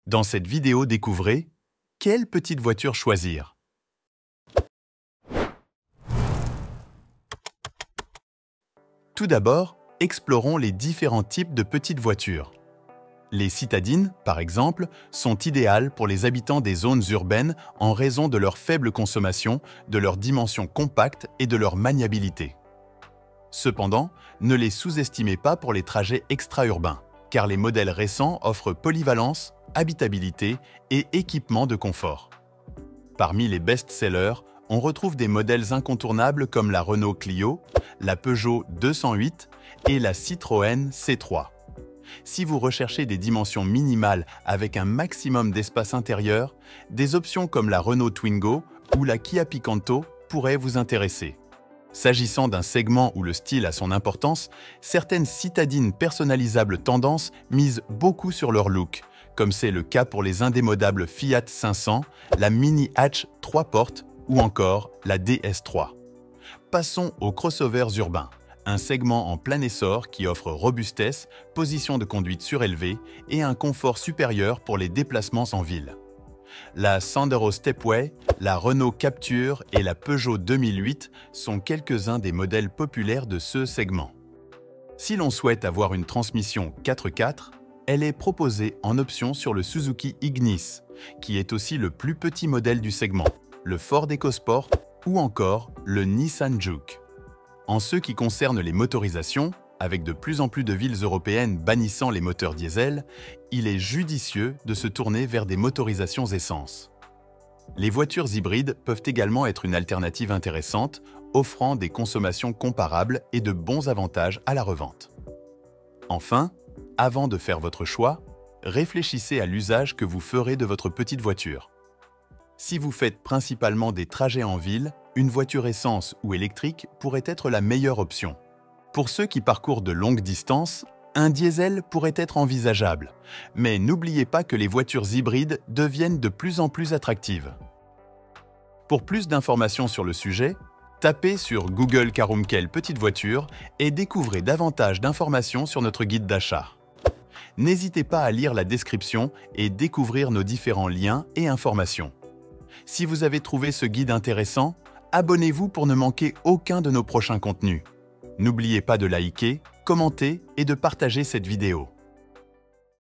Dans cette vidéo, découvrez quelle petite voiture choisir. Tout d'abord, explorons les différents types de petites voitures. Les citadines, par exemple, sont idéales pour les habitants des zones urbaines en raison de leur faible consommation, de leur dimension compacte et de leur maniabilité. Cependant, ne les sous-estimez pas pour les trajets extra-urbains, car les modèles récents offrent polyvalence, habitabilité et équipement de confort. Parmi les best-sellers, on retrouve des modèles incontournables comme la Renault Clio, la Peugeot 208 et la Citroën C3. Si vous recherchez des dimensions minimales avec un maximum d'espace intérieur, des options comme la Renault Twingo ou la Kia Picanto pourraient vous intéresser. S'agissant d'un segment où le style a son importance, certaines citadines personnalisables tendances misent beaucoup sur leur look, comme c'est le cas pour les indémodables Fiat 500, la Mini Hatch 3 portes ou encore la DS3. Passons aux crossovers urbains, un segment en plein essor qui offre robustesse, position de conduite surélevée et un confort supérieur pour les déplacements en ville. La Sandero Stepway, la Renault Captur et la Peugeot 2008 sont quelques-uns des modèles populaires de ce segment. Si l'on souhaite avoir une transmission 4x4, elle est proposée en option sur le Suzuki Ignis, qui est aussi le plus petit modèle du segment, le Ford EcoSport ou encore le Nissan Juke. En ce qui concerne les motorisations, avec de plus en plus de villes européennes bannissant les moteurs diesel, il est judicieux de se tourner vers des motorisations essence. Les voitures hybrides peuvent également être une alternative intéressante, offrant des consommations comparables et de bons avantages à la revente. Enfin, avant de faire votre choix, réfléchissez à l'usage que vous ferez de votre petite voiture. Si vous faites principalement des trajets en ville, une voiture essence ou électrique pourrait être la meilleure option. Pour ceux qui parcourent de longues distances, un diesel pourrait être envisageable, mais n'oubliez pas que les voitures hybrides deviennent de plus en plus attractives. Pour plus d'informations sur le sujet, tapez sur Google Carunkel petite voiture et découvrez davantage d'informations sur notre guide d'achat. N'hésitez pas à lire la description et découvrir nos différents liens et informations. Si vous avez trouvé ce guide intéressant, abonnez-vous pour ne manquer aucun de nos prochains contenus. N'oubliez pas de liker, commenter et de partager cette vidéo.